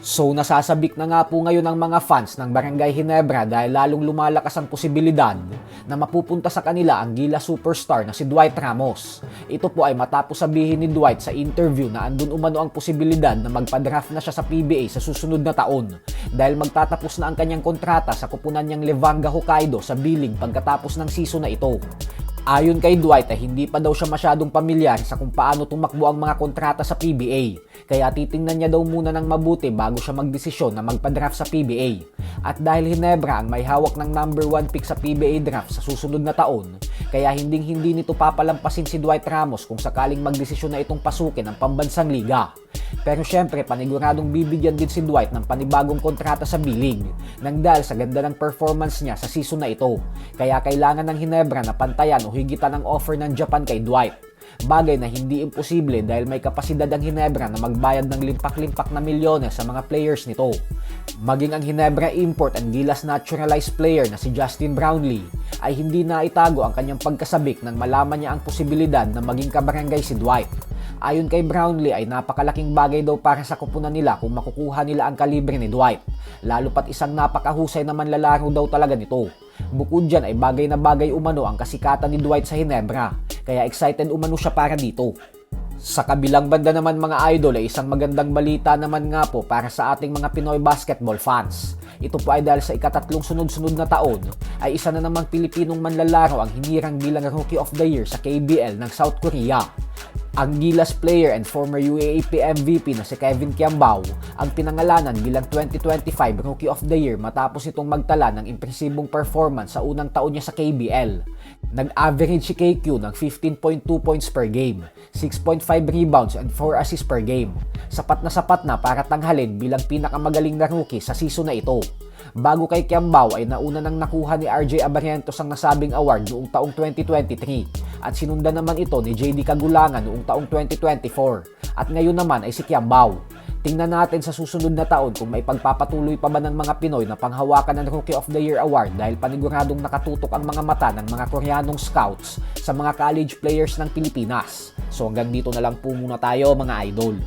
So nasasabik na nga po ngayon ang mga fans ng Barangay Ginebra dahil lalong lumalakas ang posibilidad na mapupunta sa kanila ang Gilas superstar na si Dwight Ramos. Ito po ay matapos sabihin ni Dwight sa interview na andun umano ang posibilidad na magpa-draft na siya sa PBA sa susunod na taon dahil magtatapos na ang kanyang kontrata sa kupunan niyang Levanga Hokkaido sa billing pagkatapos ng season na ito. Ayon kay Dwight ay hindi pa daw siya masyadong pamilyar sa kung paano tumakbo ang mga kontrata sa PBA. Kaya titingnan niya daw muna ng mabuti bago siya magdesisyon na magpa-draft sa PBA. At dahil Ginebra ang may hawak ng number 1 pick sa PBA draft sa susunod na taon, kaya hindi nito papalampasin si Dwight Ramos kung sakaling magdesisyon na itong pasukin ang pambansang liga. Pero syempre paniguradong bibigyan din si Dwight ng panibagong kontrata sa billing nang dahil sa ganda ng performance niya sa season na ito. Kaya kailangan ng Ginebra na pantayan o higitan ang offer ng Japan kay Dwight. Bagay na hindi imposible dahil may kapasidad ang Ginebra na magbayad ng limpak-limpak na milyones sa mga players nito. Maging ang Ginebra import and Gilas naturalized player na si Justin Brownlee ay hindi na itago ang kanyang pagkasabik nang malaman niya ang posibilidad na maging kabarangay si Dwight. Ayon kay Brownlee ay napakalaking bagay daw para sa kupunan nila kung makukuha nila ang kalibre ni Dwight. Lalo pat isang napakahusay na manlalaro daw talaga nito. Bukod dyan ay bagay na bagay umano ang kasikatan ni Dwight sa Ginebra, kaya excited umano siya para dito. Sa kabilang banda naman mga idol ay isang magandang balita naman nga po para sa ating mga Pinoy basketball fans. Ito po ay dahil sa ikatatlong sunod-sunod na taon ay isa na namang Pilipinong manlalaro ang hinirang bilang Rookie of the Year sa KBL ng South Korea. Ang Gilas player and former UAAP MVP na si Kevin Kiambao ang pinangalanan bilang 2025 Rookie of the Year matapos itong magtala ng impresibong performance sa unang taon niya sa KBL. Nag-average si KQ ng 15.2 points per game, 6.5 rebounds and 4 assists per game. Sapat na para tanghalin bilang pinakamagaling na rookie sa season na ito. Bago kay Kiambao ay nauna nang nakuha ni RJ Abarientos ang nasabing award noong taong 2023 at sinundan naman ito ni JD Kagulangan noong taong 2024 at ngayon naman ay si Kiambao. Tingnan natin sa susunod na taon kung may pagpapatuloy pa ba ng mga Pinoy na panghawakan ng Rookie of the Year award dahil paniguradong nakatutok ang mga mata ng mga Koreanong scouts sa mga college players ng Pilipinas. So hanggang dito na lang po muna tayo mga idol.